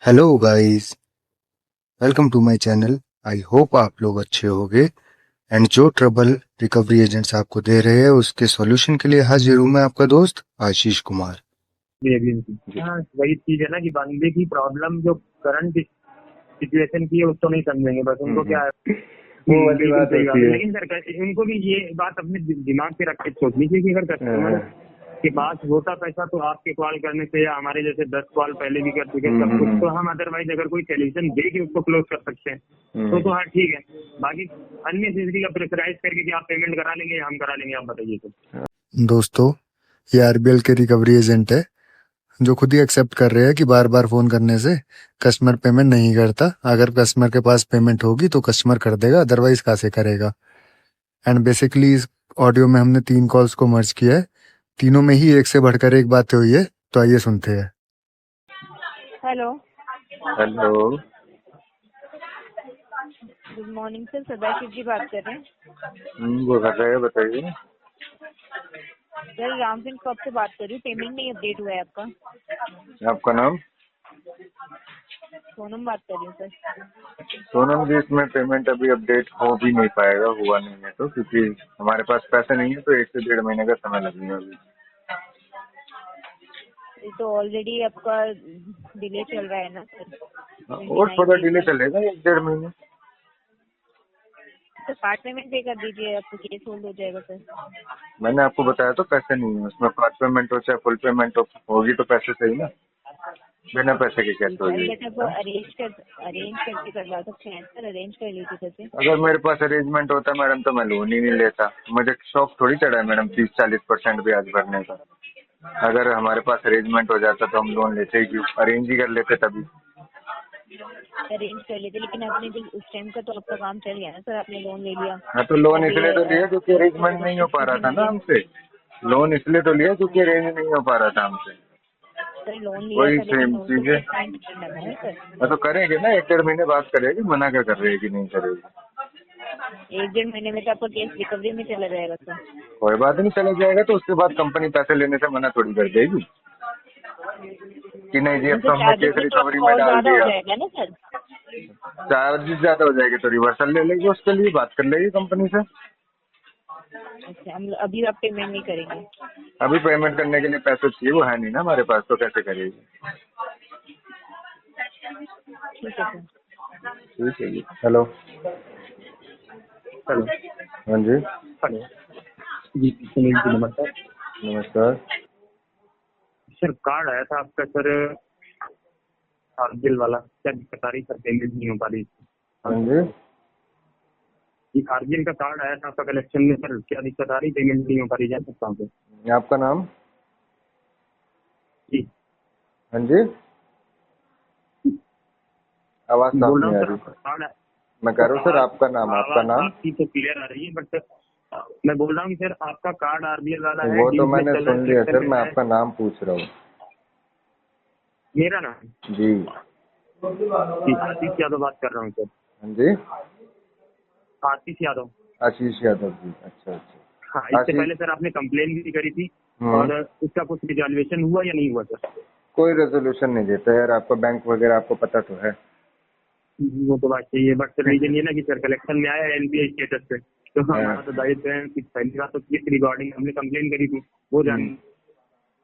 Hello guys, welcome to my channel. I hope आप लोग अच्छे होंगे एंड जो ट्रबल रिकवरी एजेंट्स आपको दे रहे हैं उसके सॉल्यूशन के लिए हाजिर हूं मैं आपका दोस्त आशीष कुमार। जी। हाँ, वही चीज है ना कि बंदे की प्रॉब्लम जो करंट सिचुएशन की है उसको नहीं समझेंगे, बस उनको क्या है। वो वाली बिल्कुल बात सही बात होती है, है। लेकिन सर उनको भी ये बात अपने दिमाग पे रख के सोचनी चाहिए कि अगर कस्टमर के पास होता पैसा तो आपके कॉल करने से या हमारे जैसे 10 कॉल पहले भी कर चुके सब कुछ, तो हम अदरवाइज अगर कोई सोल्यूशन दे के उसको क्लोज कर सकते हैं तो हाँ ठीक है। बाकी अन्य चीज का प्रेशराइज करके कि आप पेमेंट करा लेंगे या हम करा लेंगे, आप बताइए तो। दोस्तों, ये आरबीएल के रिकवरी एजेंट है जो खुद ही एक्सेप्ट कर रहे हैं कि बार बार फोन करने से कस्टमर पेमेंट नहीं करता। अगर कस्टमर के पास पेमेंट होगी तो कस्टमर कर देगा, अदरवाइज कहाँ से करेगा। एंड बेसिकली इस ऑडियो में हमने 3 कॉल्स को मर्ज किया है, तीनों में ही एक से बढ़कर एक बात हुई है। तो आइए सुनते हैं। Hello, hello. Good morning sir, Sadashiv ji बात कर रहे हैं। वो कर रहे हैं, बताइए। सर राम सिंह शॉप से बात कर रही हूँ। पेमेंट नहीं अपडेट हुआ है आपका। आपका नाम? सोनम बात कर रही हूँ सर। सोनम जी, इसमें पेमेंट अभी अपडेट हो भी नहीं पाएगा, हुआ नहीं है तो, क्योंकि हमारे पास पैसे नहीं है तो 1 से 1.5 महीने का समय लगेगा अभी। ये तो ऑलरेडी आपका डिले चल रहा है ना सर, और 29 थोड़ा डेज डिले तक। चलेगा, 1 से 1.5 महीने। तो पार्ट पेमेंट पे कर दीजिए, आपको केस होल्ड हो जाएगा सर। मैंने आपको बताया तो पैसे नहीं है उसमें, पार्ट पेमेंट हो चाहे फुल पेमेंट हो, होगी तो पैसे सही ना, बिना पैसे के कैसे ठीक है, होगी? बट आप अरेंज करके करवा सकते हैं सर, अरेंज कर लीजिए कैसे। अगर मेरे पास अरेंजमेंट होता मैडम तो मैं लोन ही नहीं लेता। मुझे शौक थोड़ी चढ़ा है मैडम 30-40% ब्याज भरने का। अगर हमारे पास अरेंजमेंट हो जाता तो हम लोन लेते ही क्यों, अरेंज ही कर लेते तभी। अरेंज कर लेते, लेकिन आपने जो उस टाइम का तो आपका काम चल गया ना सर, आपने लोन ले लिया। हाँ तो लोन अभी इसलिए तो लिया क्योंकि अरेंजमेंट नहीं हो पा रहा भी था नहीं ना है हमसे। लोन इसलिए तो लिया क्योंकि अरेंज नहीं हो पा रहा था हमसे। सर, लोन लिया वही था लेकिन सेम लोन तो चीज है। पेमेंट करना था ना सर। हाँ तो करेंगे ना, 1-1.5 महीने बात करेंगे, मना क्या कर रहे हैं कि नहीं करेगी। 1-1.5 महीने में तो आपका केस रिकवरी में चला जाएगा सर। कोई बात नहीं, चला जाएगा तो उसके बाद कंपनी पैसे लेने से मना थोड़ी कर देगी कि नहीं जी अब उनसे तो हमने चार्जेस केस भी तो रिकवरी आपका में और डाल ज्यादा हो दिया। जाएगा ना सर। चार्जेस ज्यादा हो जाएगी तो रिवर्सल ले लेगी, उसके लिए बात कर लेगी कंपनी से। अच्छा, हम अभी आप पेमेंट नहीं करेंगे। अभी पेमेंट करने के लिए पैसे चाहिए, वो है नहीं ना हमारे पास, तो कैसे करेगी। ठीक है सर। ठीक है जी। हेलो। हेलो। हाँ जी। हेलो जी, सुनील जी नमस्कार। नमस्कार। सर कार्ड आया था आपका सर, आरबीएल वाला, क्या दिक्कत आ रही सर, पेमेंट नहीं हो पा रही। हाँ जी। ये आरबीएल का कार्ड आया था आपका कलेक्शन में सर, क्या दिक्कत आ रही, पेमेंट नहीं हो पा रही, जान सकता हूँ सर? आपका नाम? जी हाँ जी। आवाज साफ बोल रहा नहीं हूँ आ सर, रही। आपका कार्ड मैं कह सर, रहा हूँ सर, आपका नाम, आपका आवाज नाम। आपकी तो क्लियर आ रही है, बट मैं बोल रहा हूँ सर आपका कार्ड आरबीएल वाला है, वो तो डील में मैंने चल रहा है, सुन लिया कलेक्शन सर, में मैं है। आपका नाम पूछ रहा हूँ। मेरा नाम जी। जी आशीष यादव बात कर रहा हूँ सर। हाँ जी। आशीष यादव। आशीष यादव जी, अच्छा हाँ, अच्छा। इससे आशीष। पहले सर आपने कंप्लेन भी करी थी और उसका कुछ रिजॉल्वेशन हुआ या नहीं हुआ सर? कोई रेजोल्यूशन नहीं देता यार, आपका बैंक वगैरह आपको पता तो है। वो तो बात सही है, बट सर रीजन ये ना कि सर कलेक्शन में आया एनपीआई स्टेटस पे, तो हमारा तो दायित्व है कि पहली बात तो किस रिगार्डिंग हमने कंप्लेन करी थी वो जान,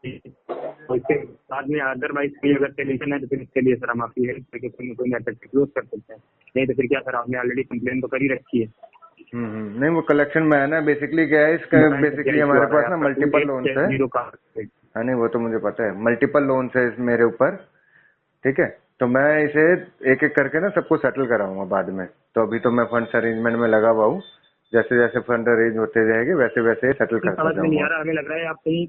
और इसके बाद में अदरवाइज कोई अगर सोल्यूशन है तो फिर इसके लिए सर हम आपकी हेल्प करके कोई मैटर क्लोज कर सकते हैं, नहीं तो फिर क्या सर, आपने ऑलरेडी कंप्लेन तो कर ही रखी है। नहीं वो कलेक्शन में है ना, बेसिकली क्या है इसका, बताएं सर क्या बेसिकली इशू हमारे आ रहा है पास ना आपका, मल्टीपल लोन्स है। 2870 का। हाँ नहीं वो तो मुझे पता है, मल्टीपल लोन्स है मेरे ऊपर। ठीक है, तो मैं इसे एक एक करके ना सबको सेटल कराऊंगा बाद में। तो अभी तो मैं फंड्स अरेंजमेंट में लगा हुआ हूँ, जैसे जैसे फंड अरेंज होते जाएंगे वैसे वैसे सेटल करता समझ में नहीं जाऊंगा। आ रहा, हमें लग रहा है आप कहीं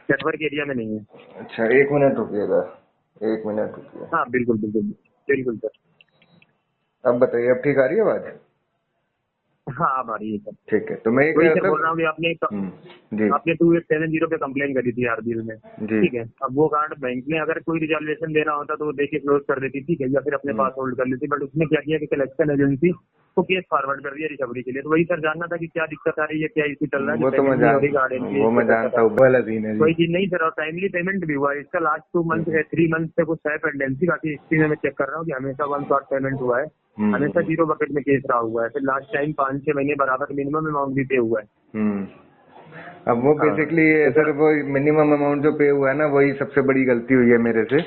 नेटवर्क एरिया में नहीं है। अच्छा 1 मिनट रुकिएगा, 1 मिनट रुकिए। हाँ बिल्कुल बिल्कुल बिल्कुल सर। अब बताइए, अब ठीक आ रही है आवाज? हाँ अब आ रही है सर। ठीक है, तो मैं ये वही कह सर रहा बोल रहा था। हूँ कि आपने जी आपने 2870 पे कंप्लेन करी थी आरबीएल में, जी। ठीक है। अब वो कार्ड बैंक में अगर कोई रिजॉल्वेशन देना होता तो वो देके क्लोज कर देती, ठीक है, या फिर अपने पास होल्ड कर लेती, बट उसने क्या किया कि कलेक्शन एजेंसी को केस फॉरवर्ड कर दिया रिकवरी के लिए। तो वही सर जानना था कि क्या दिक्कत आ रही है, क्या इशू चल रहा है, जो वो तो पेमेंट नहीं हो रही कार्ड वो मैं जानता हूँ, वाला सीन है जी। कोई चीज नहीं सर। और टाइमली पेमेंट भी हुआ है इसका, लास्ट 2 मंथ है 3 मंथ से कुछ है पेंडेंसी। बाकी हिस्ट्री में मैं चेक कर रहा हूँ कि हमेशा 1 शॉट पेमेंट हुआ है, हमेशा 0 बकेट में केस रहा हुआ है। फिर लास्ट टाइम 5-6 महीने बराबर मिनिमम अमाउंट भी पे हुआ है। अब वो हाँ बेसिकली तो सर, वो मिनिमम अमाउंट जो पे हुआ है ना, वही सबसे बड़ी गलती हुई है मेरे से।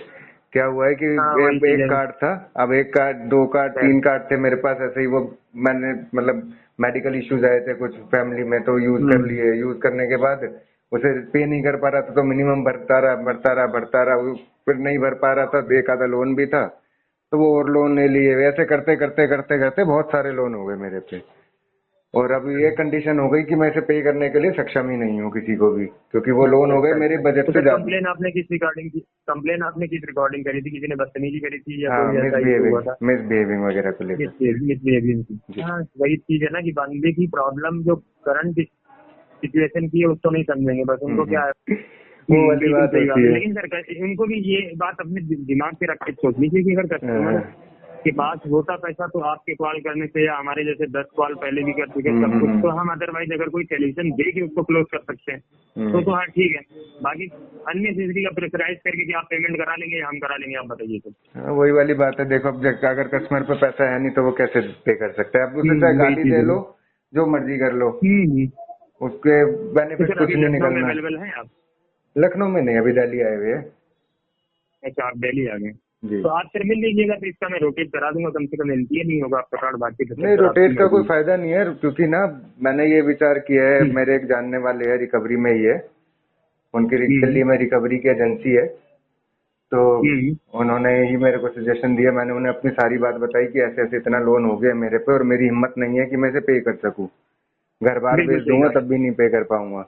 क्या हुआ है कि हाँ वही चीज एक है कार्ड था, अब एक कार्ड, 2 कार्ड, सर। 3 कार्ड थे मेरे पास ऐसे ही। वो मैंने मतलब मेडिकल इश्यूज आए थे कुछ फैमिली में, तो यूज कर लिए। यूज करने के बाद उसे पे नहीं कर पा रहा था, तो मिनिमम भरता रहा। फिर नहीं भर पा रहा था, एक आधा लोन भी था, तो वो और लोन ले लिए। वैसे करते करते करते करते बहुत सारे लोन हो गए मेरे पे। और अभी ये कंडीशन हो गई कि मैं इसे पे करने के लिए सक्षम ही नहीं हूँ किसी को भी, क्योंकि वो लोन हो गए मेरे बजट तो से सर ज्यादा। कंप्लेन आपने किस रिकॉर्डिंग की, कंप्लेन आपने किस रिकॉर्डिंग करी थी? किसी ने बदतमीजी करी थी या हाँ, कोई ऐसा इशू हुआ था? मिसबिहेविंग वगैरह को लेकर। मिसबिहेवियर की। जी। हाँ वही चीज है ना कि बंदे की प्रॉब्लम जो करंट सिचुएशन की है उसको नहीं समझेंगे, बस उनको क्या है। वो वाली बिल्कुल बात सही बात होती है। है। लेकिन सर उनको भी ये बात अपने दिमाग पे रख के सोचनी चाहिए कि अगर कस्टमर के पास होता पैसा तो आपके कॉल करने से या हमारे जैसे 10 कॉल पहले भी कर चुके सब कुछ, तो हम अदरवाइज अगर कोई सोल्यूशन दे के उसको क्लोज कर सकते हैं तो हाँ ठीक है। बाकी अन्य चीज का प्रेशराइज करके कि आप पेमेंट करा लेंगे हम करा लेंगे, आप बताइए तो। हाँ, वही वाली बात है। देखो, अब अगर कस्टमर पे पैसा है नहीं तो वो कैसे पे कर सकते हैं? अब उसे चाहे वही गाली चीज दे है लो, जो मर्जी कर लो, हम्म। उसके तो बेनिफिट सर कुछ अभी नहीं लखनऊ में निकलना। अवेलेबल है आप? लखनऊ में नहीं, अभी दिल्ली आए हुए हैं। अच्छा आप दिल्ली आ गए, जी। तो आप फिर मिल लीजिएगा तो इसका मैं रोटेट करा दूंगा, कम से कम एनपीए नहीं होगा आपका कार्ड, बाकी तो सब नहीं, सर आपकी रोटेट का कोई मर्जी। फायदा नहीं है, क्योंकि ना मैंने ये विचार किया है, मेरे एक जानने वाले हैं रिकवरी में ही है, उनकी दिल्ली में रिकवरी की एजेंसी है, तो उन्होंने ही मेरे को सजेशन दिया। मैंने उन्हें अपनी सारी बात बताई कि ऐसे ऐसे इतना लोन हो गया मेरे पे और मेरी हिम्मत नहीं है कि मैं इसे पे कर सकूं, घर बार बिल्कुल बेच सही दूंगा बात तब भी नहीं पे कर पाऊंगा।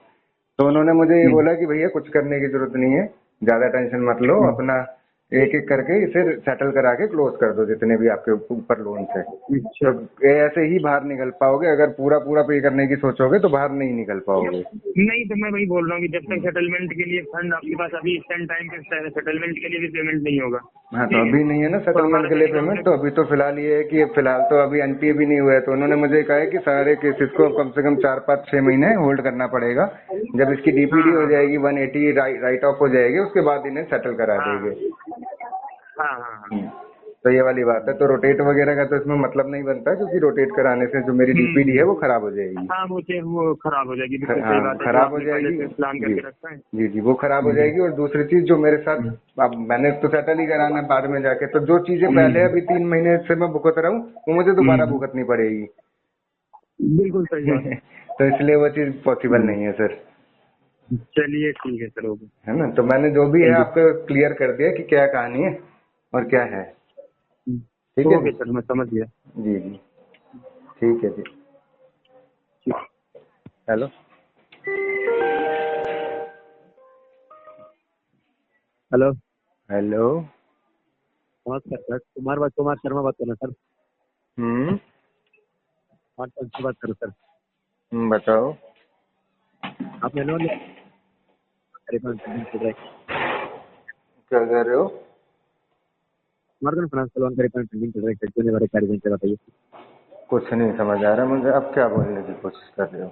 तो उन्होंने मुझे ये है। बोला कि भैया कुछ करने की जरूरत नहीं है, ज्यादा टेंशन मत लो, अपना एक एक करके इसे सेटल करा के क्लोज कर दो जितने भी आपके ऊपर लोन है। तो अच्छा ऐसे ही बाहर निकल पाओगे, अगर पूरा पूरा पे करने की सोचोगे तो बाहर नहीं निकल पाओगे। नहीं तो मैं वही बोल रहा हूँ कि जब तक सेटलमेंट के लिए फंड आपके पास अभी इस टाइम पे सेटलमेंट के लिए भी पेमेंट नहीं होगा। हाँ, तो ठीक है, अभी नहीं है ना तो सेटलमेंट हमारा के क्या लिए निकल पेमेंट। तो अभी तो फिलहाल ये है कि फिलहाल तो अभी एनपीए भी नहीं हुआ है, तो उन्होंने मुझे कहा है कि सारे केसेस को कम से कम 4-5-6 महीने होल्ड करना पड़ेगा। जब इसकी डीपीडी हो जाएगी, 180 राइट ऑफ हो जाएगी, उसके बाद इन्हें सेटल करा देंगे। हाँ। तो ये वाली बात है। तो रोटेट वगैरह का तो इसमें मतलब नहीं बनता, क्योंकि रोटेट कराने से जो मेरी डीपीडी है वो खराब हो जाएगी। हाँ वो खराब हो जाएगी, बिल्कुल सही हाँ, बात है, जो खराब हो आपने पहले जाएगी। से प्लान जी करके रखा है। जी जी, वो खराब हो जाएगी। और दूसरी चीज जो मेरे साथ, अब मैंने तो सेटल ही कराना है बाद में जाके, तो जो चीजें पहले अभी 3 महीने से मैं भुगत रहा हूँ वो मुझे दोबारा भुगतनी पड़ेगी। बिल्कुल सही बात है। तो इसलिए वो चीज पॉसिबल नहीं है सर, चलिए ठीक है सर, ओके। है ना। तो मैंने जो भी है थैंक यू। आपको क्लियर कर दिया कि क्या कहानी है और क्या है। ठीक है ओके जी। सर, मैं समझ गया। जी जी, ठीक है जी। Hello, hello, hello. नमस्कार सर, कुमार शर्मा बात कर रहे हैं सर। स्मार्ट फोन से बात कर रहे हैं सर। बताओ। आपने लोन लिया? करीबन पेंडिंग चल रहा है। क्या कर रहे हो? स्मार्ट फाइनेंस का लोन करीबन पेंडिंग चल रहा है, कैसे होने वाले कार्य से बताइए। कुछ नहीं समझ आ रहा मुझे, आप क्या बोलने की कोशिश कर रहे हो?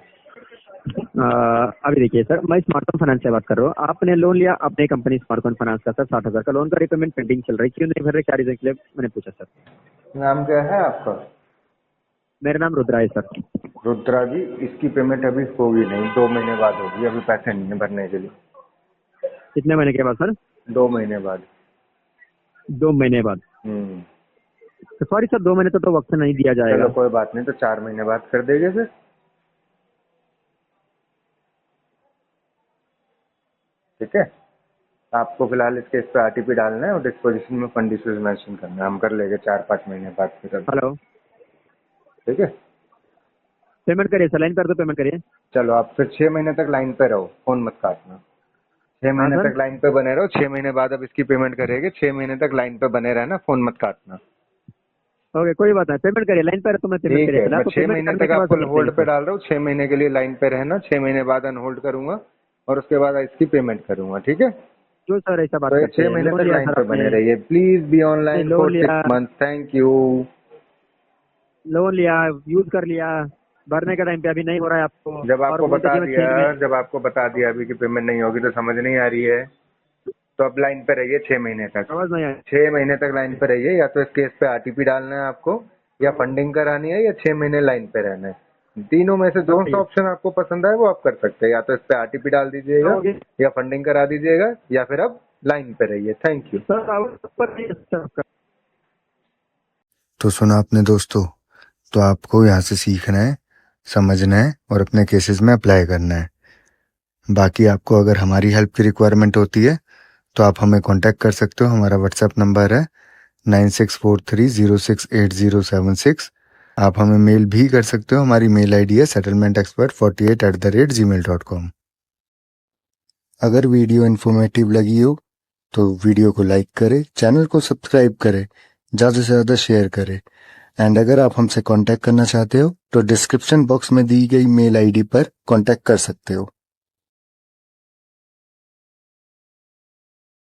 अभी देखिए सर, मैं स्मार्टफोन फाइनेंस से बात कर रहा हूँ। आपने लोन लिया अपने कंपनी स्मार्टफोन फाइनेंस का सर, 60,000 का लोन का रिपेमेंट पेंडिंग चल रहा है, क्यों नहीं भर रहे, क्या रीजन के लिए मैंने पूछा सर। नाम क्या है आपका? मेरा नाम रुद्रा है सर। रुद्रा जी, इसकी पेमेंट अभी होगी नहीं, 2 महीने बाद होगी। अभी पैसे नहीं है भरने के लिए। कितने महीने के बाद सर? 2 महीने बाद। 2 महीने बाद? तो सॉरी सर, 2 महीने तो वक्त नहीं दिया जाएगा। चलो कोई बात नहीं, तो 4 महीने बाद कर देंगे फिर। ठीक है, आपको फिलहाल इसके इस पे आरटीपी डालना है और डिस्पोजिशन में फंड इश्यूज मेंशन करना है। हम कर लेंगे 4-5 महीने बाद फिर। हेलो, ठीक है, पेमेंट करिए सर, लाइन पर तो पेमेंट करिए। चलो आप फिर 6 महीने तक लाइन पे रहो, फोन मत काटना। 6 हाँ महीने सर, तक लाइन पे बने रहो। 6 महीने बाद अब इसकी पेमेंट करेंगे। 6 महीने तक लाइन पे बने रहना, फोन मत काटना। ओके, कोई बात नहीं, पेमेंट करिए, लाइन पर है तो मैं पेमेंट ठीक करिए है, पहले मैं आपको 6 पेमेंट महीने करने तक के बाद आपको सबमिट होल्ड पे करिए। डाल रहा हूँ, 6 महीने के लिए लाइन पे रहना, 6 महीने बाद अनहोल्ड करूंगा और उसके बाद इसकी पेमेंट करूंगा, ठीक है। जो सर ऐसा बात तो ये करते 6 हैं, महीने लोन तक लिया लाइन सर पे आपने, बने रहिए, प्लीज बी नहीं ऑनलाइन लोन फॉर लिया, 6 मंथ, थैंक यू। लोन लिया, यूज कर लिया, भरने का टाइम पे अभी नहीं हो रहा है आपको, जब और आपको बोलते बता कि मैं 6 दिया, महीने। जब आपको बता दिया अभी कि पेमेंट नहीं होगी तो समझ नहीं आ रही है, तो अब लाइन पे रहिए 6 महीने तक, समझ नहीं आया। 6 महीने तक लाइन पे रहिए। या तो इस केस पे आरटीपी डालना है आपको, या फंडिंग करानी है, या 6 महीने लाइन पे रहना है। तीनों में से जो सा ऑप्शन आपको पसंद आए वो आप कर सकते हैं। या तो इस पे आरटीपी डाल दीजिएगा, ओके या फंडिंग करा दीजिएगा, या फिर अब लाइन पे रहिए। Thank you. सर, ऊपर नहीं है सर आपका। तो सुना आपने दोस्तों, तो आपको यहाँ से सीखना है, समझना है और अपने केसेस में अप्लाई करना है। बाकी आपको अगर हमारी हेल्प की रिक्वायरमेंट होती है तो आप हमें कांटेक्ट कर सकते हो। हमारा व्हाट्सएप नंबर है 9643068076। आप हमें मेल भी कर सकते हो। हमारी मेल आईडी है settlementexpert48@gmail.com। अगर वीडियो इन्फॉर्मेटिव लगी हो तो वीडियो को लाइक करें, चैनल को सब्सक्राइब करें, ज़्यादा से ज़्यादा शेयर करें। एंड अगर आप हमसे कांटेक्ट करना चाहते हो तो डिस्क्रिप्शन बॉक्स में दी गई मेल आईडी पर कांटेक्ट कर सकते हो।